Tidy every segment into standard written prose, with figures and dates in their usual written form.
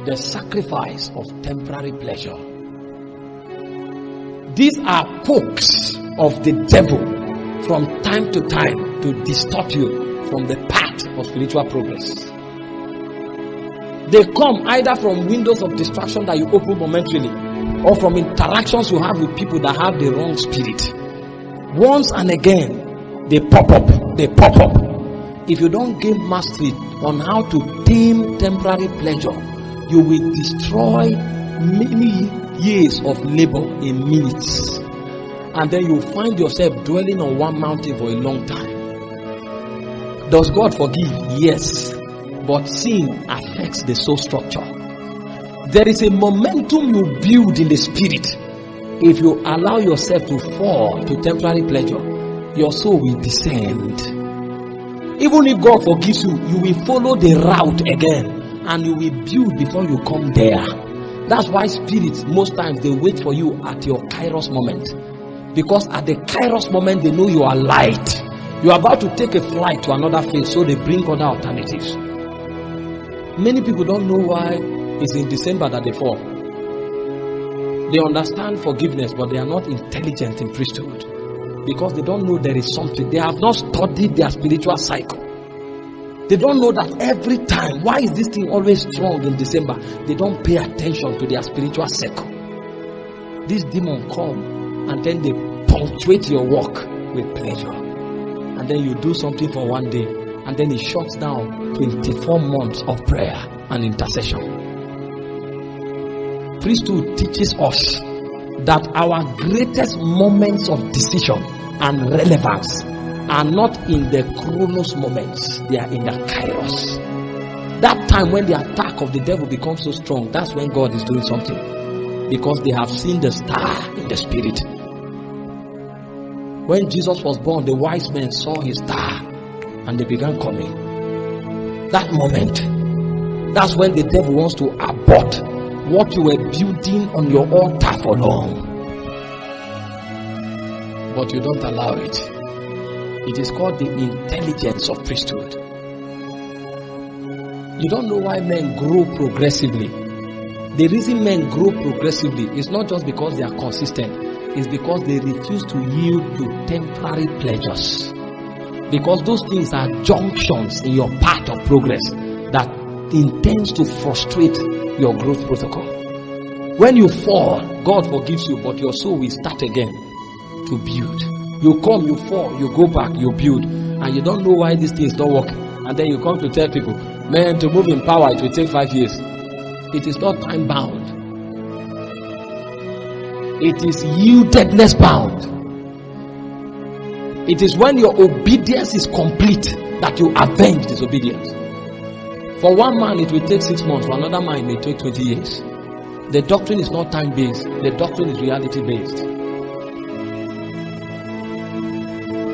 the sacrifice of temporary pleasure. These are pokes of the devil from time to time to distort you from the path of spiritual progress. They come either from windows of distraction that you open momentarily, or from interactions you have with people that have the wrong spirit. Once and again, they pop up. If you don't gain mastery on how to tame temporary pleasure, you will destroy many years of labor in minutes. And then you find yourself dwelling on one mountain for a long time. Does God forgive? Yes. But sin affects the soul structure. There is a momentum you build in the spirit. If you allow yourself to fall to temporary pleasure, your soul will descend. Even if God forgives you, you will follow the route again, and you will build before you come there. That's why spirits, most times, they wait for you at your kairos moment. Because at the kairos moment, they know you are light. You are about to take a flight to another phase, so they bring other alternatives. Many people don't know why it's in December that they fall. They understand forgiveness, but they are not intelligent in priesthood. Because they don't know there is something. They have not studied their spiritual cycle. They don't know that every time, why is this thing always strong in December? They don't pay attention to their spiritual cycle. This demon come and then they punctuate your work with pleasure. And then you do something for one day, and then it shuts down 24 months of prayer and intercession. Priesthood teaches us that our greatest moments of decision and relevance are not in the chronos moments, they are in the kairos. That time when the attack of the devil becomes so strong, that's when God is doing something, because they have seen the star in the spirit. When Jesus was born, the wise men saw his star and they began coming. That moment, that's when the devil wants to abort what you were building on your altar for long. But you don't allow it. It is called the intelligence of priesthood. You don't know why men grow progressively. The reason men grow progressively is not just because they are consistent. It's because they refuse to yield to temporary pleasures. Because those things are junctions in your path of progress that intends to frustrate your growth protocol. When you fall, God forgives you, but your soul will start again to build. You come, you fall, you go back, you build, and you don't know why these things don't work. And then you come to tell people, man, to move in power, it will take 5 years. It is not time bound. It is yieldedness bound. It is when your obedience is complete that you avenge disobedience. For one man, it will take 6 months. For another man, it may take 20 years. The doctrine is not time-based. The doctrine is reality-based.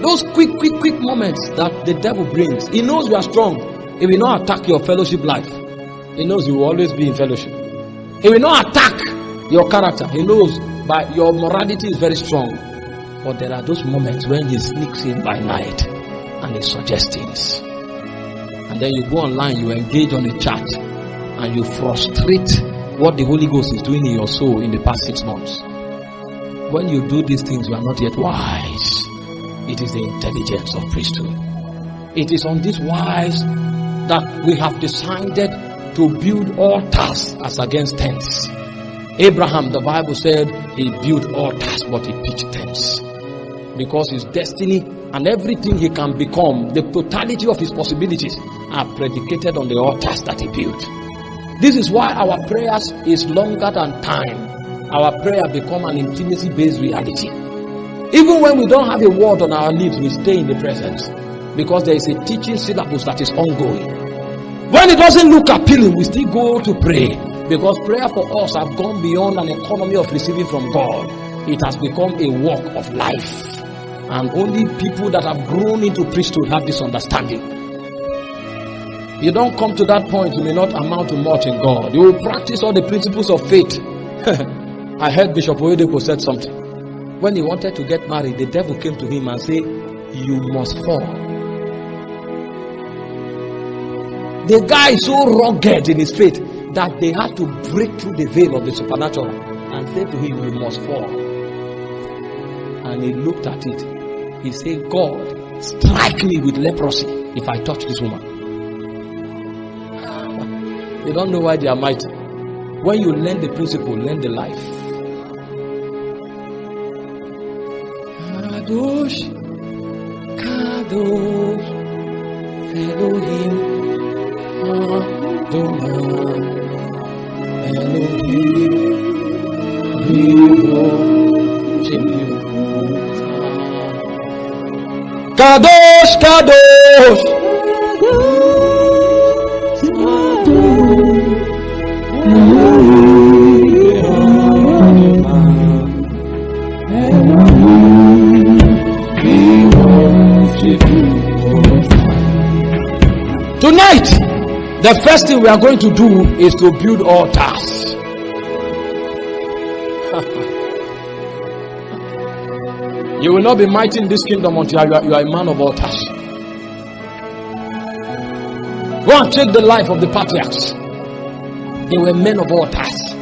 Those quick moments that the devil brings, he knows you are strong. He will not attack your fellowship life. He knows you will always be in fellowship. He will not attack your character. He knows but your morality is very strong. But there are those moments when he sneaks in by night and he suggests things. And then you go online, you engage on a chat, and you frustrate what the Holy Ghost is doing in your soul in the past 6 months. When you do these things, you are not yet wise. It is the intelligence of priesthood. It is on this wise that we have decided to build altars as against tents. Abraham, the Bible said, he built altars, but he pitched tents. Because his destiny and everything he can become, the totality of his possibilities, are predicated on the altars that he built. This is why our prayers is longer than time. Our prayer become an intimacy-based reality. Even when we don't have a word on our lips, we stay in the presence. Because there is a teaching syllabus that is ongoing. When it doesn't look appealing, we still go to pray. Because prayer for us has gone beyond an economy of receiving from God. It has become a walk of life. And only people that have grown into priesthood have this understanding. You don't come to that point, you may not amount to much in God. You will practice all the principles of faith. I heard Bishop Orokpo said something. When he wanted to get married, the devil came to him and said, you must fall. The guy is so rugged in his faith that they had to break through the veil of the supernatural and say to him, you must fall. And he looked at it. He said, God, strike me with leprosy if I touch this woman. They don't know why they are mighty. When you learn the principle, learn the life. Kadosh, Kadosh, Elohim, Adonai, Elohim, we worship you. Kadosh, Kadosh, tonight, the first thing we are going to do is to build altars. You will not be mighty in this kingdom until you are a man of altars. Go and take the life of the patriarchs. They were men of altars.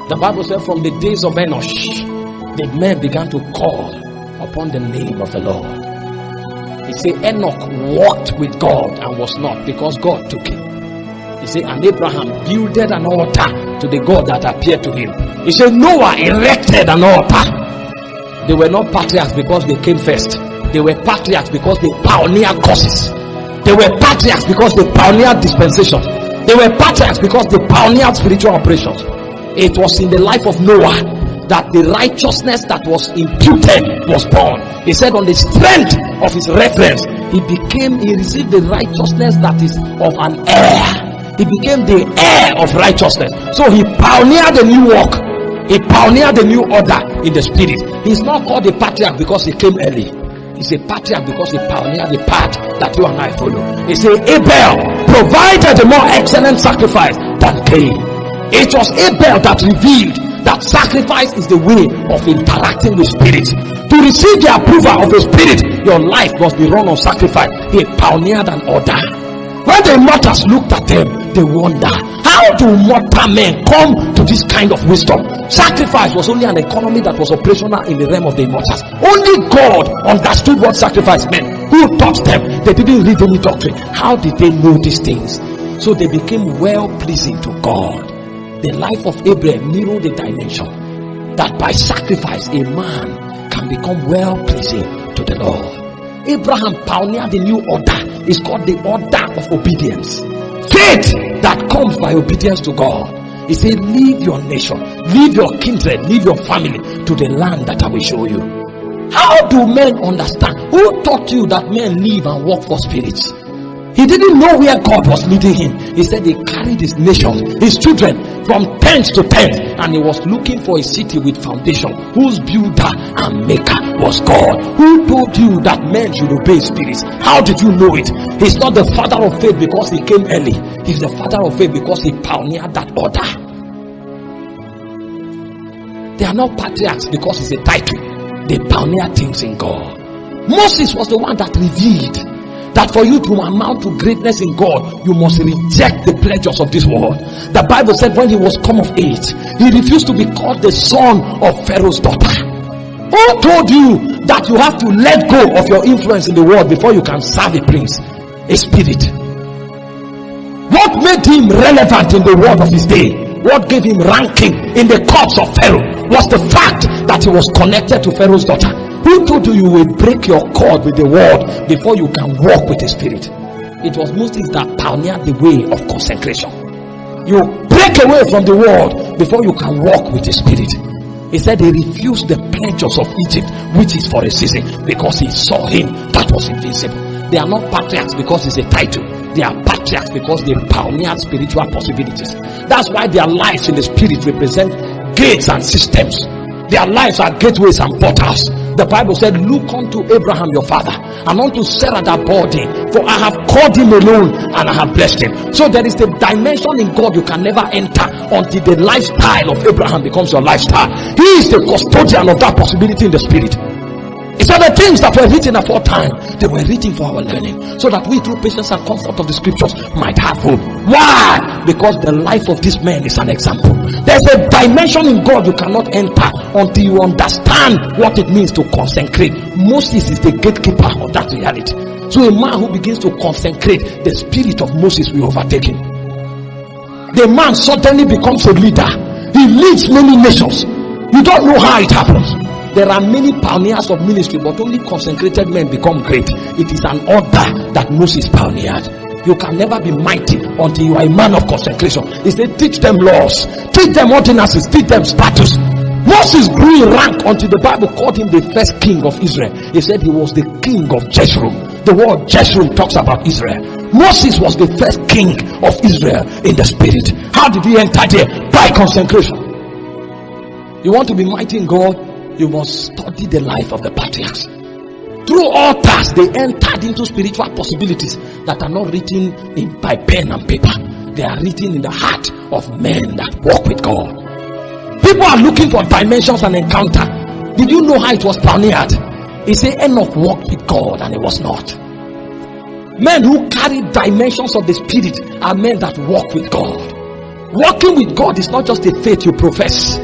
The Bible said from the days of Enosh, the men began to call upon the name of the Lord. He said Enoch walked with God and was not, because God took him. He said, and Abraham builded an altar to the God that appeared to him. He said Noah erected an altar. They were not patriarchs because they came first. They were patriarchs because they pioneered causes. They were patriarchs because they pioneered dispensations. They were patriarchs because they pioneered spiritual operations. It was in the life of Noah that the righteousness that was imputed was born. He said on the strength of his reference, he received the righteousness that is of an heir. He became the heir of righteousness. So he pioneered a new work. He pioneered a new order in the spirit. He's not called a patriarch because he came early. He's a patriarch because he pioneered the path that you and I follow. He said Abel provided a more excellent sacrifice than Cain. It was Abel that revealed that sacrifice is the way of interacting with spirit. To receive the approval of the spirit, your life must be run on sacrifice. He pioneered an order. When the immortals looked at them, they wonder, how do mortal men come to this kind of wisdom? Sacrifice was only an economy that was operational in the realm of the immortals. Only God understood what sacrifice meant. Who taught them? They didn't read any doctrine. How did they know these things? So they became well pleasing to God. The life of Abraham mirrored the dimension that by sacrifice a man can become well pleasing to the Lord. Abraham pioneered the new order. It's called the order of obedience. Faith that comes by obedience to God. He said, leave your nation, leave your kindred, leave your family to the land that I will show you. How do men understand? Who taught you that men live and work for spirits? He didn't know where God was leading him. He said he carried his nation, his children, from tent to tent, and he was looking for a city with foundation, whose builder and maker was God. Who told you that men should obey spirits? How did you know it? He's not the father of faith because he came early. He's the father of faith because he pioneered that order. They are not patriarchs because it's a title. They pioneered things in God. Moses was the one that revealed that for you to amount to greatness in God, you must reject the pleasures of this world. The Bible said when he was come of age, he refused to be called the son of Pharaoh's daughter. Who told you that you have to let go of your influence in the world before you can serve a prince, a spirit? What made him relevant in the world of his day? What gave him ranking in the courts of Pharaoh was the fact that he was connected to Pharaoh's daughter. Who told you you will break your cord with the world before you can walk with the spirit? It was Moses that pioneered the way of consecration. You break away from the world before you can walk with the spirit. He said he refused the pleasures of Egypt, which is for a season, because he saw him that was invincible. They are not patriarchs because it's a title. They are patriarchs because they pioneered spiritual possibilities. That's why their lives in the spirit represent gates and systems. Their lives are gateways and portals. The Bible said, look unto Abraham your father and unto Sarah that bore thee, for I have called him alone and I have blessed him. So there is a dimension in God you can never enter until the lifestyle of Abraham becomes your lifestyle. He is the custodian of that possibility in the spirit. He said the things that were written aforetime, they were written for our learning, so that we through patience and comfort of the scriptures might have hope. Why? Because the life of this man is an example. There's a dimension in God you cannot enter until you understand what it means to consecrate. Moses is the gatekeeper of that reality. So a man who begins to consecrate, the spirit of Moses will overtake him. The man suddenly becomes a leader. He leads many nations. You don't know how it happens. There are many pioneers of ministry, but only consecrated men become great. It is an order that Moses pioneered. You can never be mighty until you are a man of consecration. He said, teach them laws, teach them ordinances, teach them status. Moses grew in rank until the Bible called him the first king of Israel. He said he was the king of Jeshurun. The word Jeshurun talks about Israel. Moses was the first king of Israel in the spirit. How did he enter there? By consecration. You want to be mighty in God? You must study the life of the patriarchs. Through altars, they entered into spiritual possibilities that are not written by pen and paper. They are written in the heart of men that walk with God. People are looking for dimensions and encounter. Did you know how it was pioneered? He said Enoch walked with God and it was not. Men who carry dimensions of the spirit are men that walk with God. Walking with God is not just a faith you profess.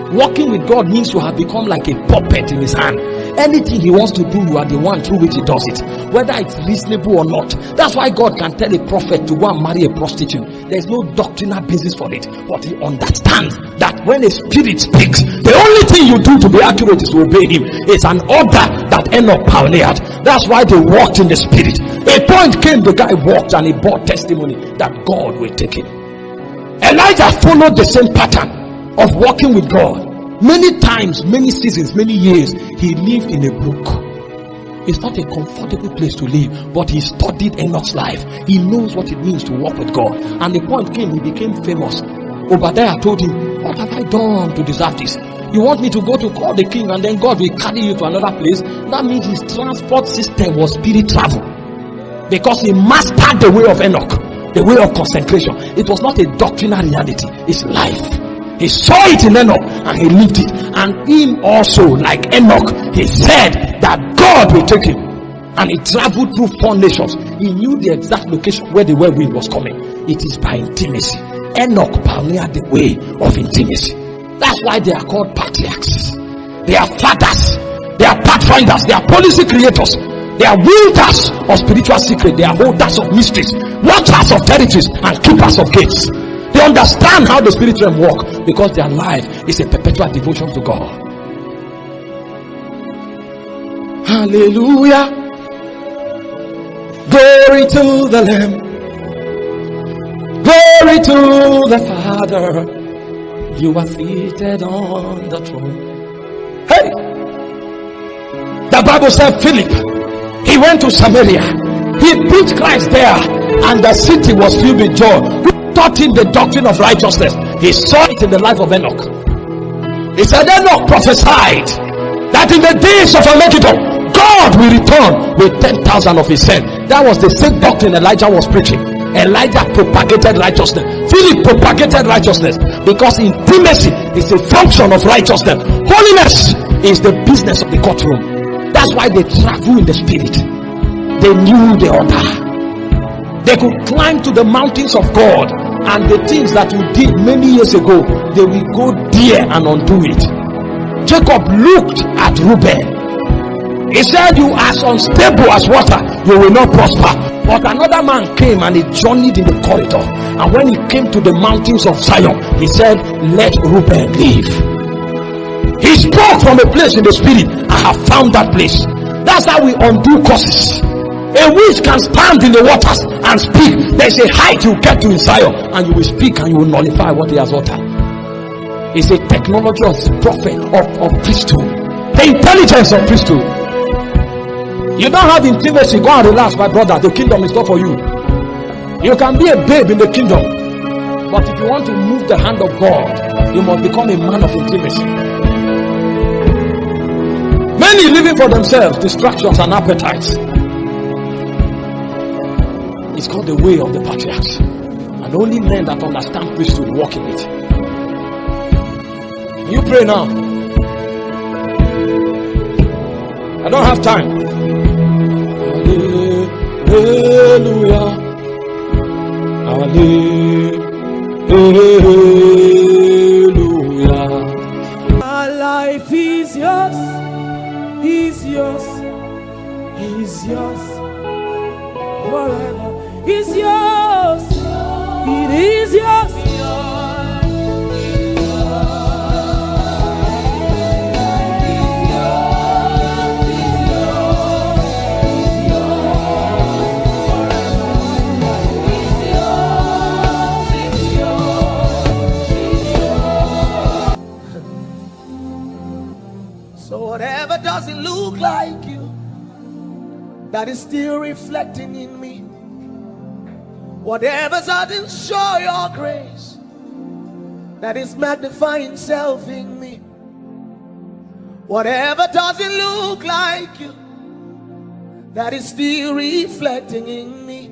Walking with God means you have become like a puppet in his hand. Anything he wants to do, you are the one through which he does it, whether it's reasonable or not. That's why God can tell a prophet to go and marry a prostitute. There's no doctrinal basis for it, but he understands that when a spirit speaks, the only thing you do to be accurate is to obey him. It's an order that Enoch pioneered. That's why they walked in the spirit. A point came, the guy walked and he bore testimony that God will take him. Elijah followed the same pattern of walking with God. Many times, many seasons, many years, he lived in a brook. It's not a comfortable place to live, but he studied Enoch's life. He knows what it means to walk with God. And the point came, he became famous. Obadiah told him, what have I done to deserve this? You want me to go to call the king and then God will carry you to another place? That means his transport system was spirit travel. Because he mastered the way of Enoch, the way of consecration. It was not a doctrinal reality, it's life. He saw it in Enoch and he lived it. And him also, like Enoch, he said that God will take him. And he traveled through 4 nations. He knew the exact location where the whirlwind was coming. It is by intimacy. Enoch pioneered the way of intimacy. That's why they are called patriarchs. They are fathers. They are pathfinders. They are policy creators. They are wielders of spiritual secrets. They are holders of mysteries, watchers of territories, and keepers of gates. They understand how the spirit realm works because their life is a perpetual devotion to God. Hallelujah. Glory to the Lamb. Glory to the Father. You are seated on the throne. Hey! The Bible said Philip, he went to Samaria. He preached Christ there and the city was filled with joy. Taught him the doctrine of righteousness. He saw it in the life of Enoch. He said Enoch prophesied that in the days of Armageddon, God will return with 10,000 of his saints. That was the same doctrine Elijah was preaching. Elijah propagated righteousness. Philip propagated righteousness because intimacy is a function of righteousness. Holiness is the business of the courtroom. That's why they travel in the spirit. They knew the order. They could climb to the mountains of God, and the things that you did many years ago, they will go there and undo it. Jacob looked at Reuben. He said, you are as unstable as water, you will not prosper. But another man came and he journeyed in the corridor, and when he came to the mountains of Zion, he said, let Reuben live. He spoke from a place in the spirit. I have found that place. That's how we undo curses. A witch can stand in the waters and speak. There's a height you get to in Zion, and you will speak and you will nullify what he has uttered. It's a technology of prophet, of priesthood. The intelligence of priesthood. You don't have intimacy, go and relax, my brother. The kingdom is not for you. You can be a babe in the kingdom, but if you want to move the hand of God, you must become a man of intimacy. Many living for themselves, distractions and appetites. It's called the way of the patriarchs, and only men that understand priesthood walk in it. You pray now. I don't have time. Hallelujah. Hallelujah. My life is yours, is yours, is yours. Forever is yours, it is yours. So whatever doesn't look like you, that is still reflecting in me. Whatever doesn't show your grace, that is magnifying self in me. Whatever doesn't look like you, that is still reflecting in me.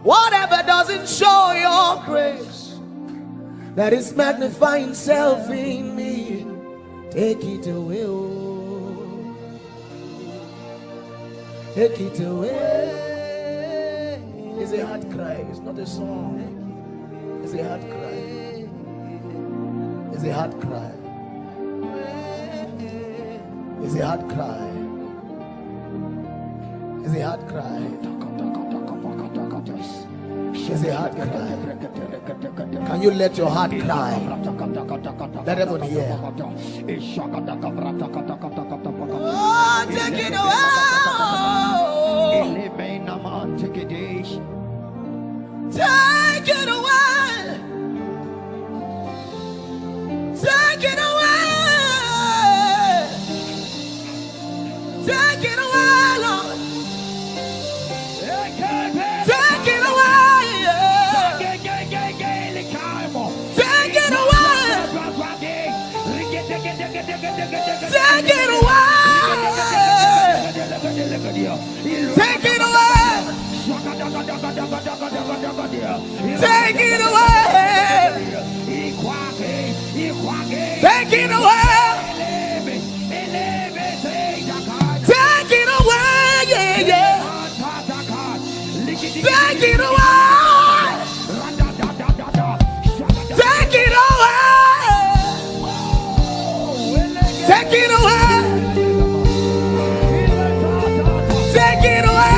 Whatever doesn't show your grace, that is magnifying self in me. Take it away, oh. Take it away. It's a heart cry, it's not a song. It's a heart cry. It's a heart cry. It's a heart cry. It's a heart cry. It's a heart cry. Can you let your heart cry? Let everyone hear. Oh, take it away. Take it away. Take it away. Take it away, Lord. Take it away. Take it away. Take it away. Take it away. Take it away. Take it away. Take it away. Yeah, yeah. Take it away. Take it away. Take it away. Take it away.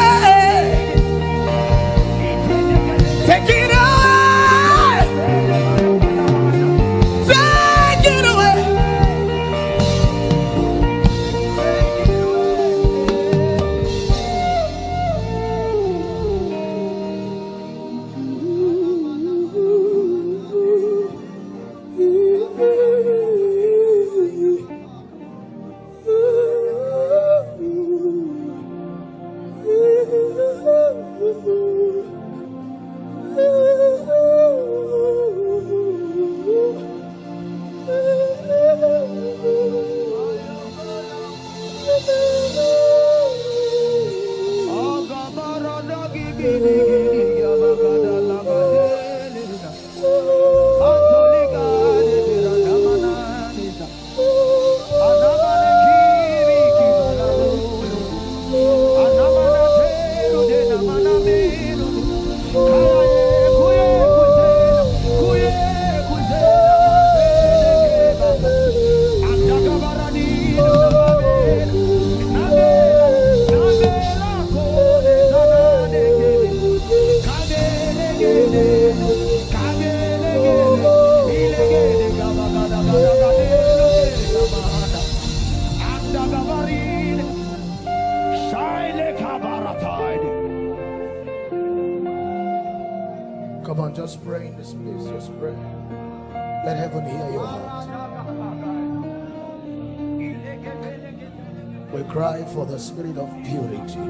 Take it away. Take it away. Come on, just pray in this place. Just pray. Let heaven hear your heart. We cry for the spirit of purity.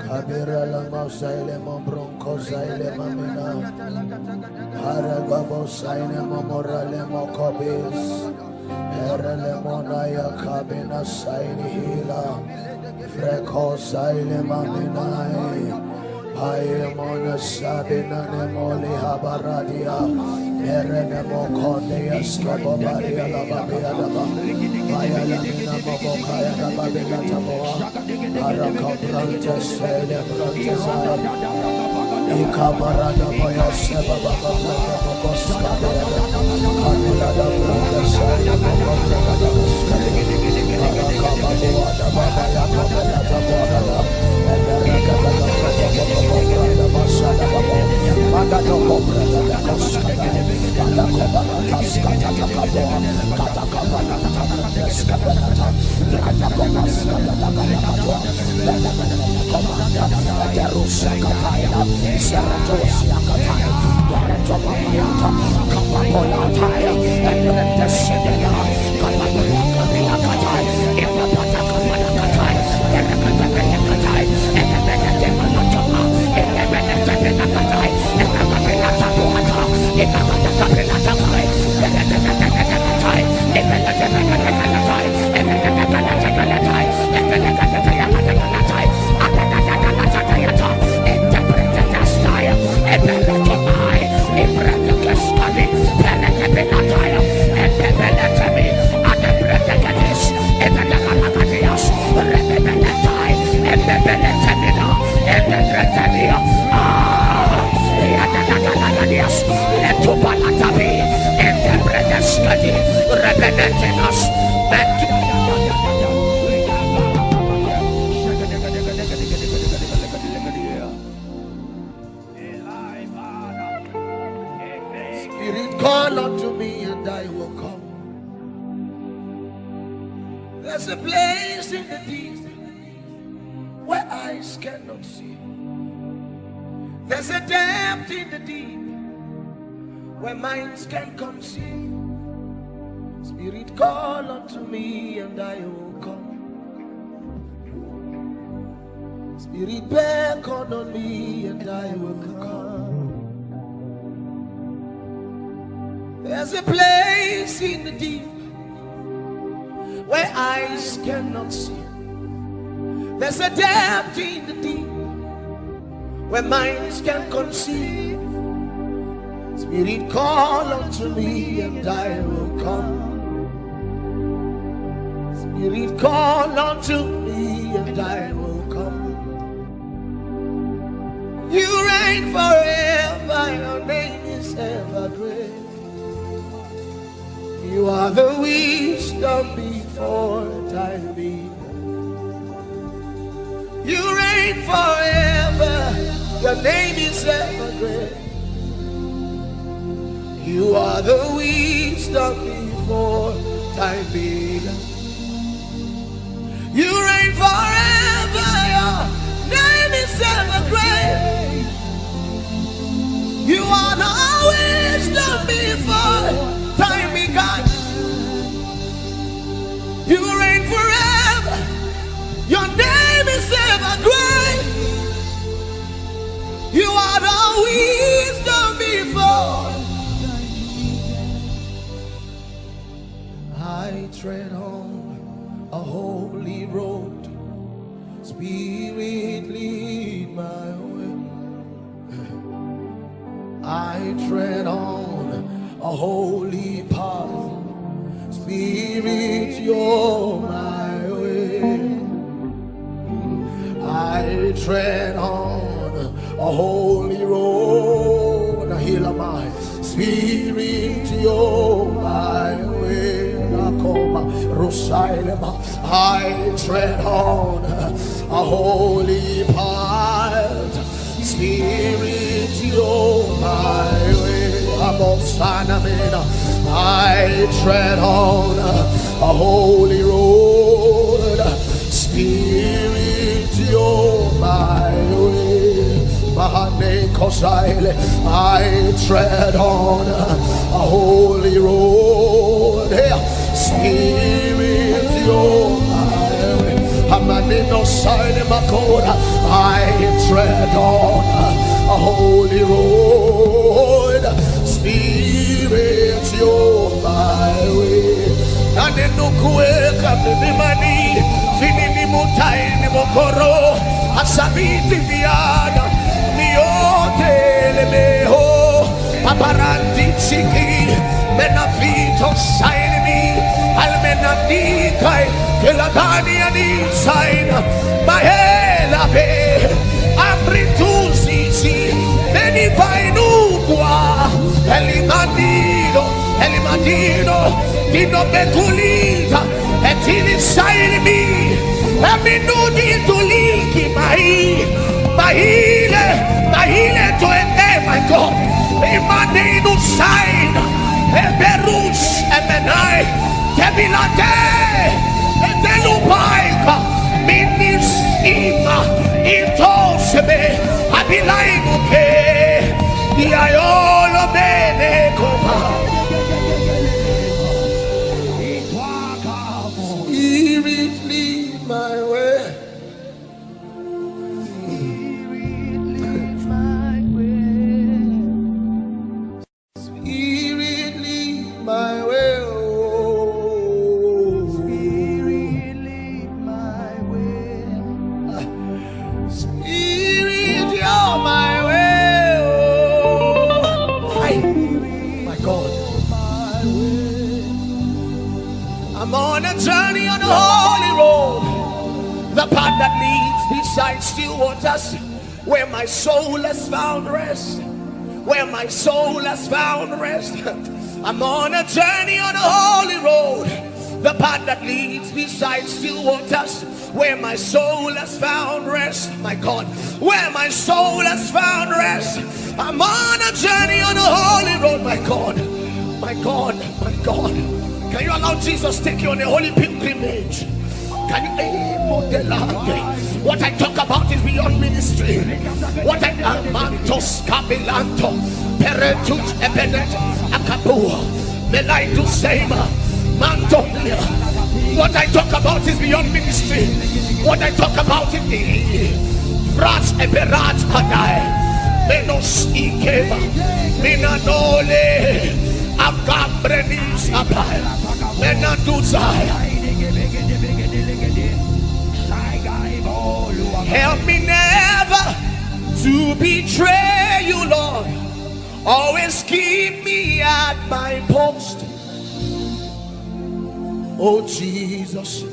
Kabira la mausaile mombronko zaile mamina Haragabo saine momorale mokobis Erelemonaya kabina saini hila. Freko saile maminai. Aye mona sabina ne moli habaradia. Erene mokone yaskabo baria la babia la ba. Aya la mina mokaya la babia taboa. Araka branta saile branta saile. Ikabarada boya seba baba branta mokoska bea. Kanila da branta saile mokoska bea. Araka baboa da baba ya kabela taboa. Ereka da Spirit, call unto me and I will come. There's a place in the deep where eyes cannot see. There's a depth in the deep where minds can conceive. Spirit, call unto me and I will come. Spirit, beckon on me and I will come. There's a place in the deep where eyes cannot see. There's a depth in the deep where minds can conceive. Spirit, call unto me and I will come. Spirit, call unto me and I will come. You reign forever, your name is ever great. You are the wisdom before time began. You reign forever, your name is ever great. You are the wisdom before time began. You reign forever, your name is ever great. You are the wisdom before time began. You reign forever, your name is ever great. You are the wisdom before. I tread on a holy road. Spirit, lead my way. I tread on a holy path. Spirit, you're my way. I tread on a holy road. Here am I. Spirit, you're my way. I tread on a holy path. Spirit, you're my way. I tread on a holy road. Spirit, you're my way. I tread on a holy road. Spirit, you're my way. I tread on a holy road. Spirit, you're my way. Manenukueka mimani finini mutai ni mokoro asabiti viana miote lemeho paparanti chiki menavito saini almenadikai kelabani ani saina mahela be abrituzi meni vainugua elimadino Dino bekulita etini saini aminudi tuliki mahile to my God imaninu saina eberus emenai tebilate etelupaika minis ima intosebe abilaimuke diayolo bene kopa. Spirit, lead my way. Spirit, lead my way. Oh. Spirit, lead my way. Spirit, you're my way. Oh. My God. I'm on a journey on the holy road, the path that leads beside still waters, where my soul has found rest, where my soul has found rest. I'm on a journey on the holy road, the path that leads beside still waters, where my soul has found rest. My God, where my soul has found rest. I'm on a journey on the holy road. My God, my God, my God. Can you allow Jesus to take you on a holy pilgrimage? Can you what I talk about is beyond ministry. What I amantos cabilanto peretut ebenet akapua melaitu sema manto. What I talk about is beyond ministry. What I talk about is frats eberat kadai menos ikeva minanole. Help me never to betray you, Lord. Always keep me at my post. Oh Jesus,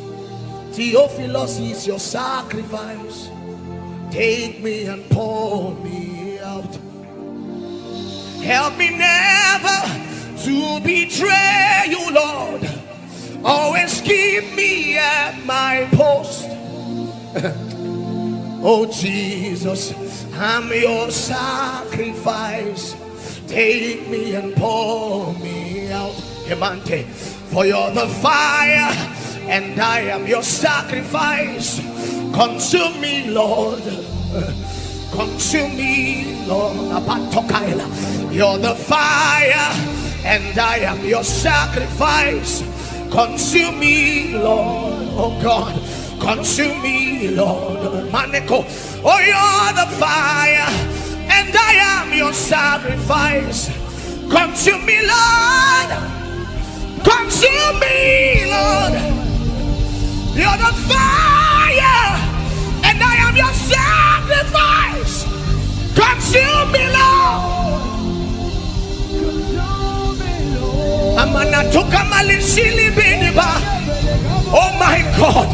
Theophilus is your sacrifice. Take me and pour me out. Help me never to betray you, Lord. Always keep me at my post. Oh Jesus, I'm your sacrifice. Take me and pour me out. For you're the fire and I am your sacrifice. Consume me, Lord. Consume me, Lord. You're the fire and I am your sacrifice. Consume me, Lord. Oh God, consume me, Lord. Maneko. Oh, you're the fire and I am your sacrifice. Consume me, Lord. Consume me, Lord. You're the fire and I am your sacrifice. Consume me, Lord. Amanatoka malisili biniba. Oh my God.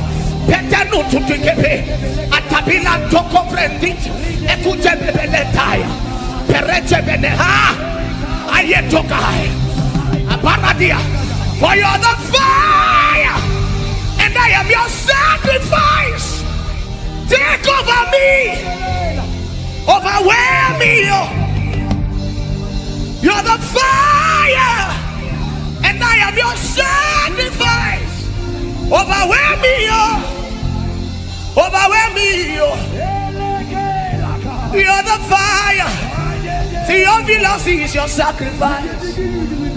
Petanu tutukepe. Atabila toko frendit. Ekuje bebeletaya. Pereche beneha. Ayetokai. Abaradia. For you're the fire and I am your sacrifice. Take over me. Overwhelm me. You're the fire and I am your sacrifice. Overwhelm me. Overwhelm me. You're the fire. Theophilus is your sacrifice.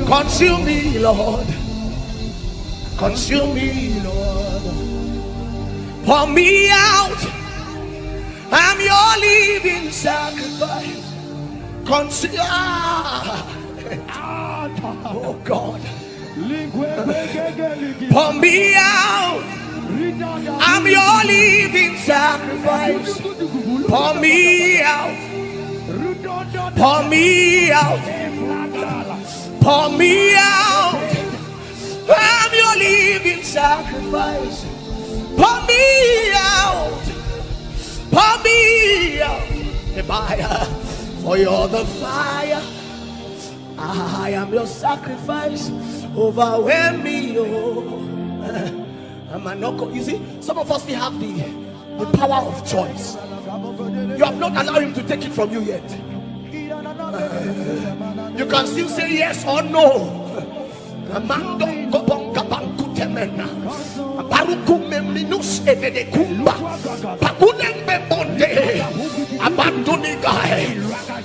Consume me, Lord. Consume me, Lord. Pour me out. I'm your living sacrifice. Consume. Oh God. Pour me out. I'm your living sacrifice. Pour me out. Pour me out. Pour me out. I'm your living sacrifice. Pour me out. Pour me out. For you're the fire. I am your sacrifice. Overwhelm me, oh. You see, some of us, we have the power of choice. You have not allowed him to take it from you yet. You can still say yes or no.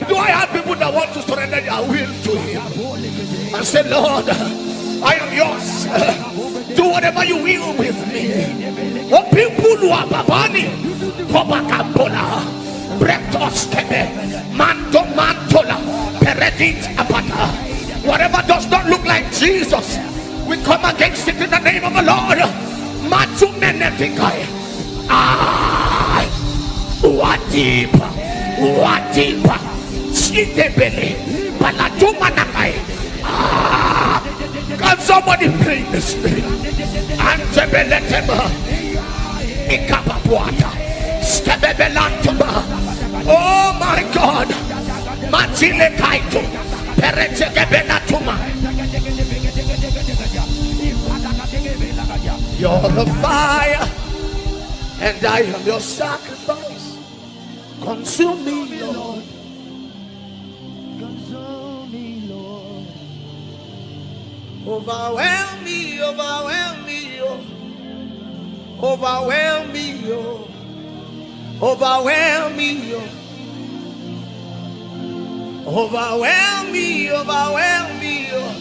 Do I have people that want to surrender their will to him and say, Lord, I am yours. Do whatever you will with me. Oh, people who are babani, Kobakambola, Bretos Kebe, Manto Mantola, Peredit Apata. Whatever does not look like Jesus, we come against it in the name of the Lord. Matu Menefikai. Ah, what deep, Chitebele, Palatuma. Ah, can somebody pray in the spirit? Antebeletema, Ikapapuata, Skebebelantuma. Oh my God, Matile Kaito, Peretegebenatuma. You're the fire, and I am your sacrifice. Consume me, Lord. Overwhelm me, overwhelm me, oh. Overwhelm me, oh. Overwhelm me, oh. Overwhelm me, overwhelm me, oh.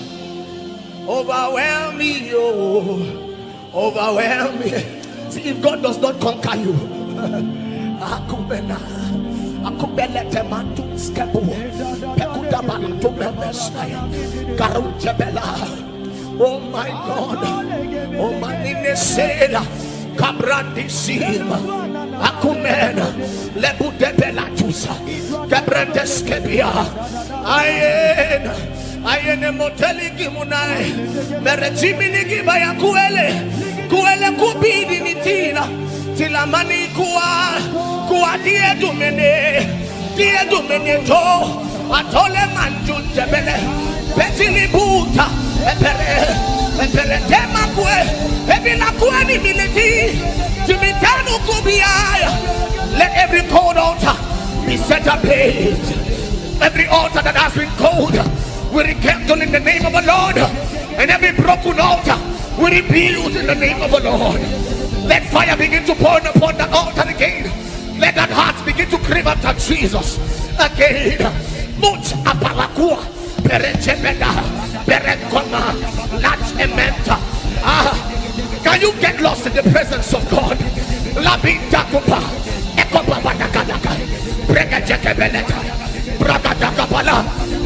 Overwhelm me, oh. Overwhelm me. See, if God does not conquer you, oh my God, oh my Ninesela, Cabrandi Sim, Acumena, Lebudebela Tusa, Cabrandes Kebia, Ayene Moteli Gimunai, Meretimini Gibaya Kuele Kubidi Nitina, Tilamani Kua Die Dumene to, Atole Manjun Jebele, Petili Buta, Epere Tema Kue, Ebila Kuani Militi, Timitanu Kubiaya. Let every cold altar be set ablaze. Every altar that has been cold, we rekindle in the name of the Lord. And every broken altar, we rebuild in the name of the Lord. Let fire begin to burn upon that altar again. Let that heart begin to crave after Jesus again. Much apalakua, perechebeda, perekoma, lat ementa. Can you get lost in the presence of God? Labinta kupa, ekopa badakadaka, bregajekebeleta, bragadakapala.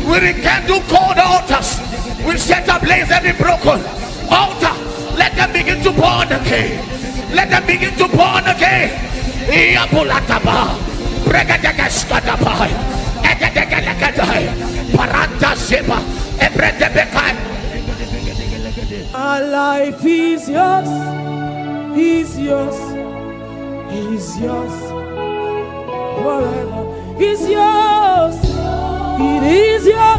We rekindle cold altars. We set ablaze every broken altar. Let them begin to burn again. Let them begin to burn again. Iabulataba, Bregadagaskataba, Egadagalagadai, Paranta Seba, Ebredebekai. Our life is yours, is yours, is yours. Forever is yours, it is yours.